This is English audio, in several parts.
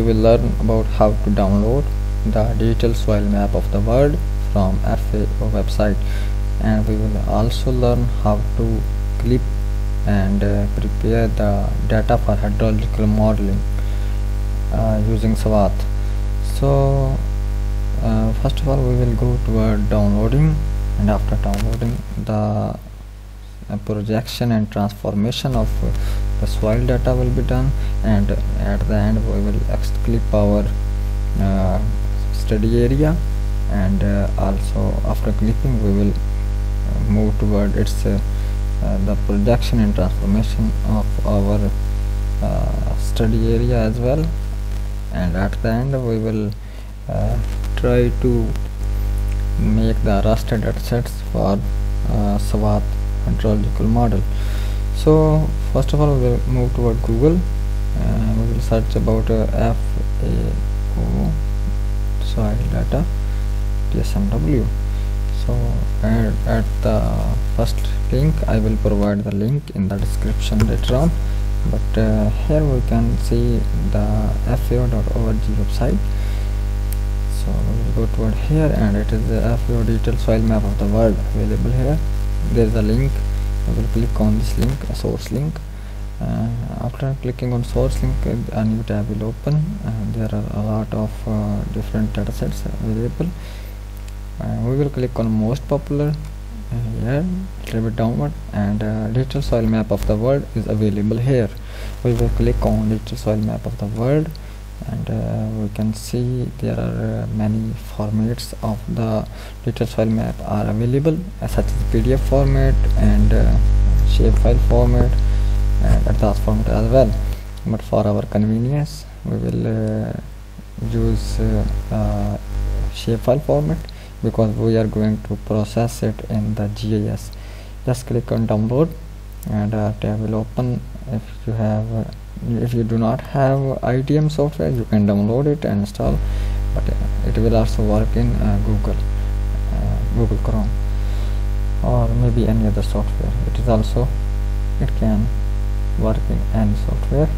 will learn about how to download the digital soil map of the world from FAO website, and we will also learn how to clip and prepare the data for hydrological modeling using SWAT. So first of all, we will go toward downloading, and after downloading, the projection and transformation of the soil data will be done, and at the end we will clip our study area, and also after clipping we will move toward its the projection and transformation of our study area as well, and at the end we will try to make the raster datasets for SWAT hydrological model. So first of all, we will move toward Google. We will search about FAO soil data DSMW. So at the first link, I will provide the link in the description later on, but here we can see the FAO.org website. So we will go toward here, and it is the FAO digital soil map of the world available here. There is a link. I will click on this link, a source link. After clicking on source link, a new tab will open, and there are a lot of different datasets available. We will click on most popular here, a little bit downward, and digital soil map of the world is available here. We will click on digital soil map of the world, and we can see there are many formats of the digital soil map are available, such as PDF format and shapefile format and atlas format as well. But for our convenience, we will use shapefile format, because we are going to process it in the GIS. Just click on download, and a tab will open. If you do not have IDM software, you can download it and install, but it will also work in Google Chrome or maybe any other software. It can work in any software.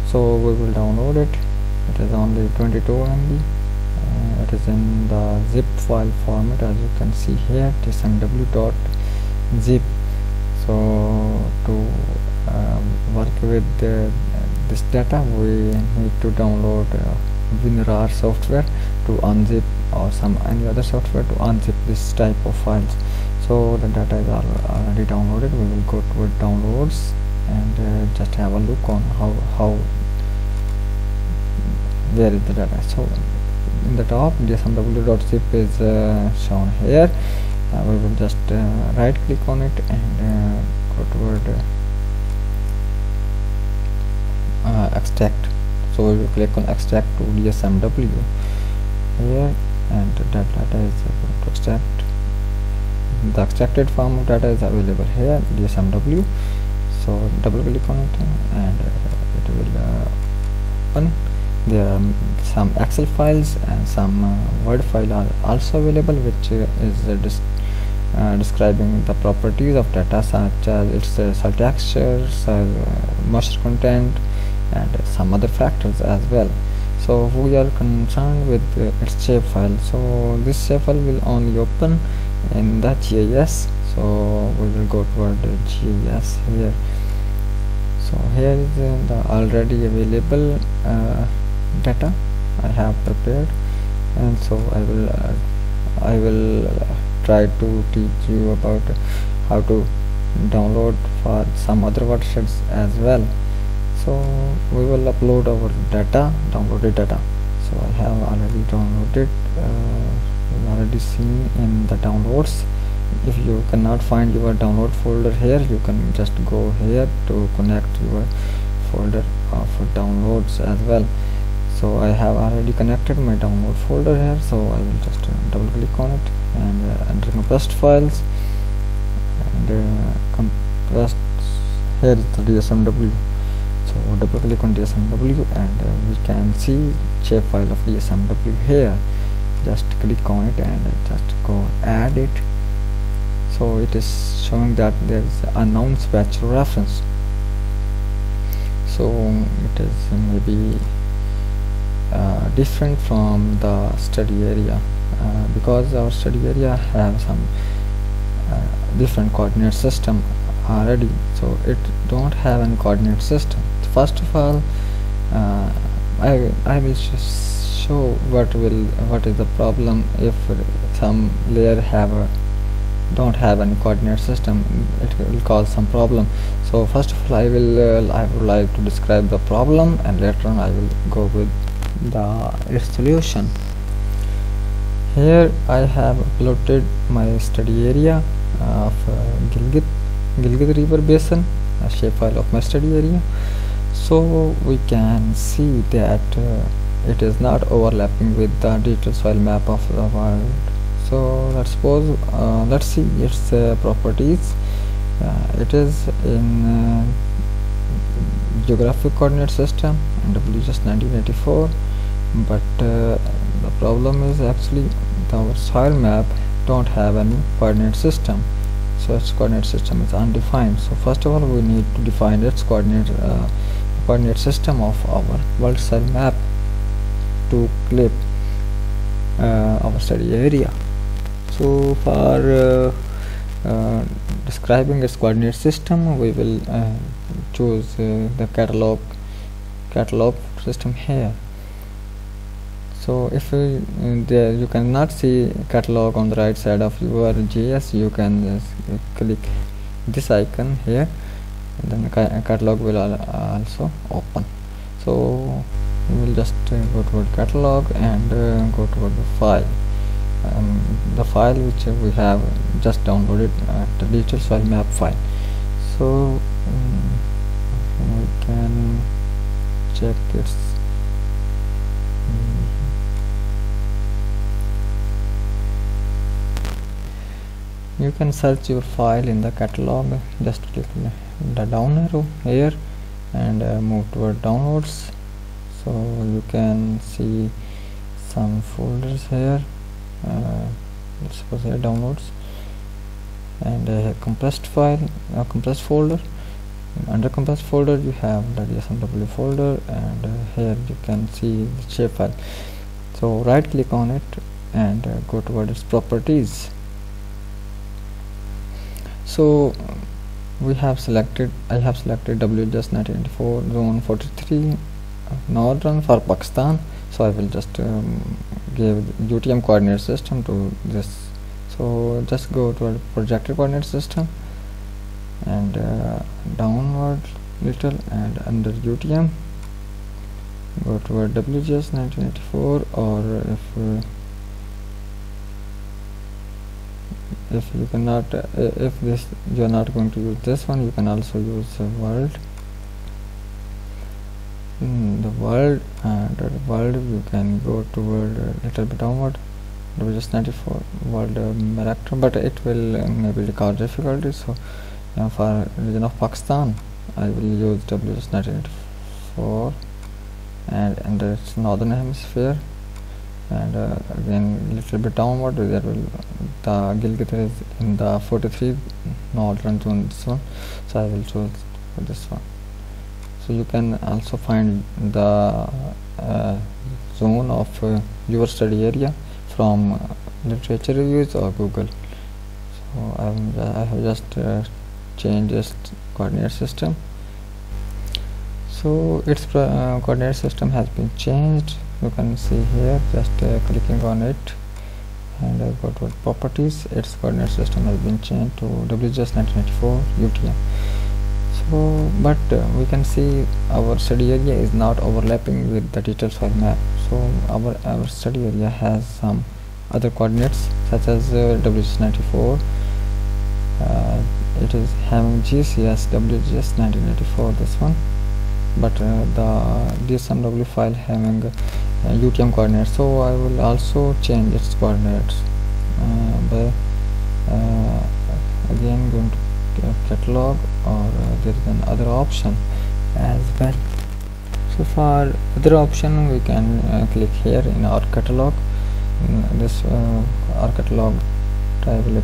So we will download it. It is only 22 MB. It is in the zip file format, as you can see here, tsmw.zip. So to work with this data, we need to download WinRAR software to unzip, or any other software to unzip this type of files. So the data is already downloaded. We will go to downloads and just have a look on where is the data. So in the top, dsmw.zip is shown here. We will just right click on it and go toward extract. So we will click on extract to DSMW here, and that data is going to extract. The extracted form of data is available here, DSMW. So double click on it, and it will open. There are some Excel files and some Word file are also available, which is describing the properties of data, such as its cell texture, moisture content, and some other factors as well. So we are concerned with its shapefile. So this shapefile will only open in the GIS. So we will go toward the GIS here. So here is the already available data I have prepared, and so I will try to teach you about how to download for some other watersheds as well. So we will upload our data, downloaded data. So I have already downloaded, you've already seen in the downloads. If you cannot find your download folder here, you can just go here to connect your folder for downloads as well. So I have already connected my download folder here, so I will just double click on it and enter compressed files, and compressed, here is the DSMW. So double click on DSMW, and we can see shapefile of DSMW here. Just click on it and just go add it. So it is showing that there is unknown spatial reference. So it is maybe different from the study area because our study area have some different coordinate system already, so it don't have any coordinate system. First of all, I will just show what is the problem if some layer don't have any coordinate system. It will cause some problem. So first of all, I would like to describe the problem, and later on I will go with its solution. Here I have uploaded my study area of Gilgit River Basin, a shapefile of my study area. So we can see that it is not overlapping with the detailed soil map of the world. So let's see its properties. It is in geographic coordinate system and WGS 1984, but the problem is actually our soil map don't have any coordinate system, so its coordinate system is undefined. So first of all, we need to define its coordinate system of our world soil map to clip our study area. So for describing its coordinate system, we will choose the catalog system here. So if you cannot see catalog on the right side of your GS, you can click this icon here, and then the catalog will also open. So we will just go toward catalog and go toward the file. The file which we have just downloaded, the detailed soil map file. So we can check its you can search your file in the catalog. Just click the down arrow here and move toward downloads. So you can see some folders here. Let's suppose here downloads, and compressed file, compressed folder. Under compressed folder you have the DSMW folder, and here you can see the shapefile. So right click on it and go toward its properties. So I have selected WGS 1984 zone 43 northern for Pakistan. So I will just give UTM coordinate system to this. So just go to a projected coordinate system and downward little, and under UTM go to a WGS 1984, or if you cannot if you are not going to use this one, you can also use world. The world, and the world you can go toward a little bit downward, WGS 94 world character, but it will maybe cause difficulty. So for region of Pakistan I will use WGS 1984 and under its northern hemisphere, and again little bit downward there will the Gilgit is in the 43 northern zone, this one. So I will choose this one. So you can also find the zone of your study area from literature reviews or Google. So I have just changed its coordinate system. So its coordinate system has been changed. You can see here, just clicking on it and go to properties. Its coordinate system has been changed to WGS 1984 UTM. So but we can see our study area is not overlapping with the detailed soil map. So our study area has some other coordinates such as WGS 94. It is having GCS WGS 1984, this one, but the DSMW file having UTM coordinates. So I will also change its coordinates by again going to catalog, or there is another option as well. So for other option we can click here in our catalog. This our catalog type will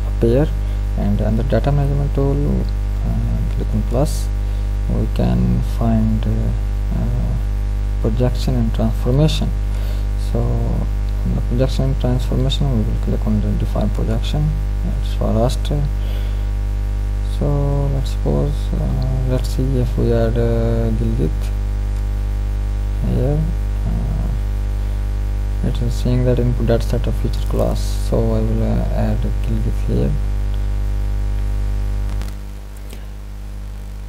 appear, and under data management tool click on plus. We can find projection and transformation. So on the projection and transformation, we will click on the define projection. It's for raster. So let's suppose let's see if we add Gilgit here. It is saying that input data set of feature class, so I will add Gilgit here.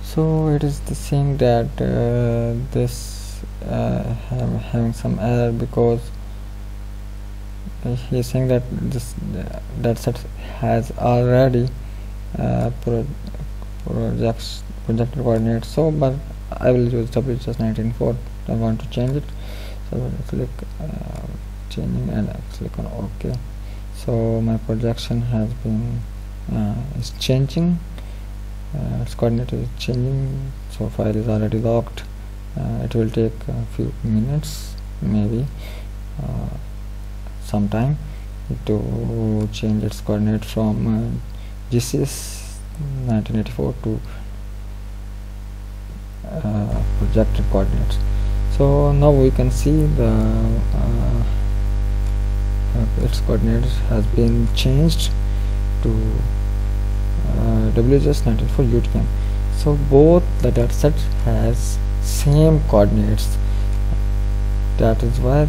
So it is the saying that this having some error, because he is saying that this data set has already projected coordinates. So but I will use WHS194. I want to change it, so I will click changing and click on OK. So my projection has been is changing, its coordinate is changing, so file is already locked. It will take a few minutes, maybe sometime, to change its coordinate from GCS 1984 to projected coordinates. So now we can see the its coordinates has been changed to WHS94 UTM. So both the data sets has same coordinates. That is why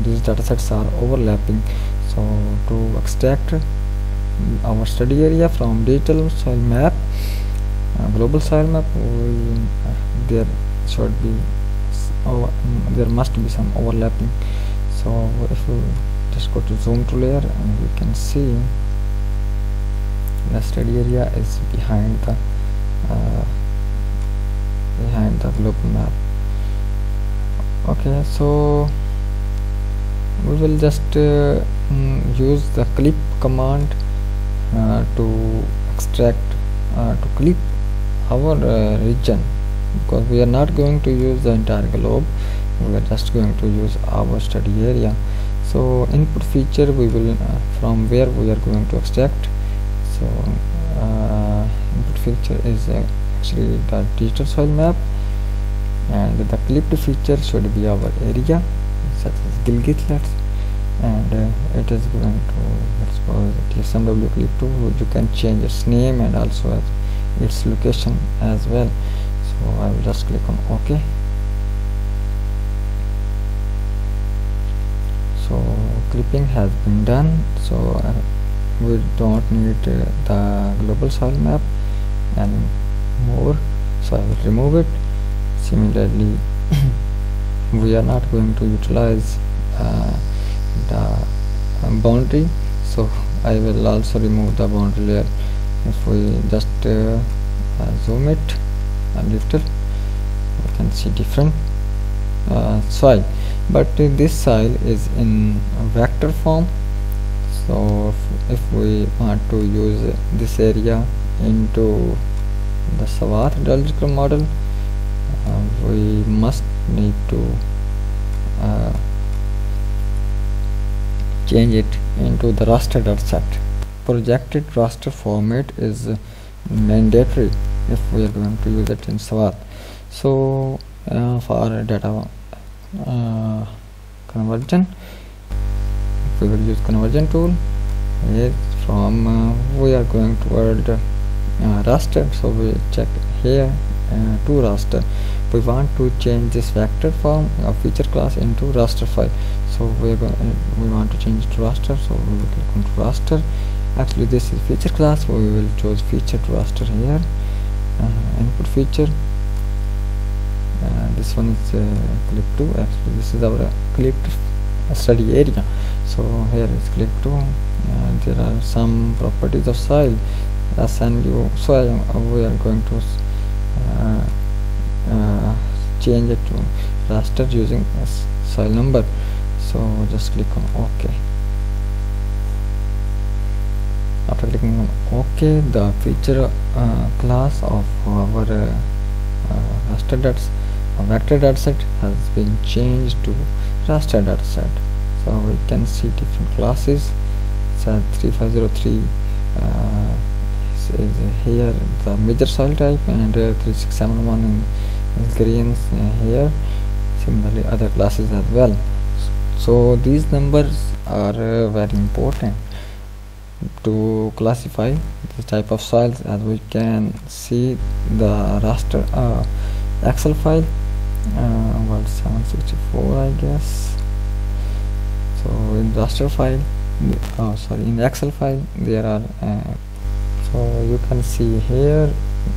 these data sets are overlapping. So to extract our study area from digital soil map, global soil map, there should be there must be some overlapping. So if we just go to zoom to layer, and we can see the study area is behind the global map. Okay, so we will just use the clip command to extract to clip our region, because we are not going to use the entire globe, we are just going to use our study area. So input feature, we will from where we are going to extract. So input feature is actually the digital soil map, and the clipped feature should be our area, such as Gilgit, and it is going to, let's suppose TSMW clip 2. You can change its name and also its location as well. So I will just click on OK. So clipping has been done, so we don't need the global soil map anymore, so I will remove it. Similarly, we are not going to utilize the boundary, so I will also remove the boundary layer. If we just zoom it a little, we can see different soil, but this soil is in vector form. So if we want to use this area into the SWAT hydrological model, we must need to change it into the raster data set. Projected raster format is mandatory if we are going to use it in SWAT. So for data conversion, we will use conversion tool. Here from we are going toward raster, so we check here to raster. We want to change this vector form of feature class into raster file, so we want to change it to raster, so we will click on raster. Actually this is feature class, so we will choose feature to raster here. Input feature, this one is clip 2. Actually this is our clipped study area, so here is clip 2. There are some properties of soil, SNU soil. We are going to change it to raster using soil number, so just click on OK. After clicking on OK, the feature class of our raster vector dataset has been changed to raster dataset. So we can see different classes. So 3503 is here the major soil type, and 3671 is greens here, similarly other classes as well. So these numbers are very important to classify the type of soils. As we can see the raster Excel file, about 764 I guess. So in raster file, in Excel file there are so you can see here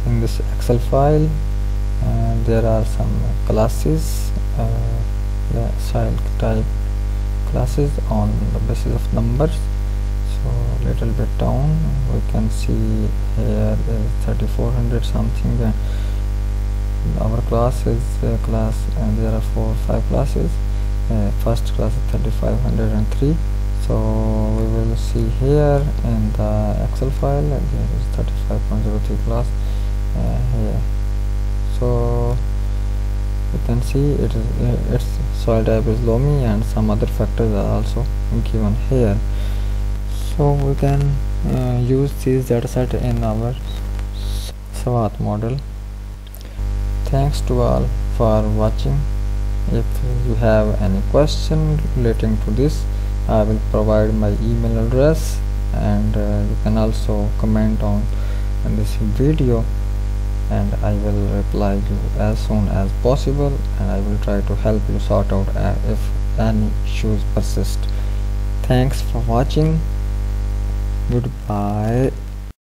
in this Excel file there are some classes, soil type classes on the basis of numbers. So little bit down we can see here is 3400 something, and our class is class, and there are 5 classes. First class is 3503. So we will see here in the Excel file there is 35.03 class here. So you can see it is its soil type is loamy, and some other factors are also given here. So we can use these dataset in our SWAT model. Thanks to all for watching. If you have any question relating to this, I will provide my email address, and you can also comment on this video, and I will reply you as soon as possible, and I will try to help you sort out if any issues persist. Thanks for watching. Goodbye.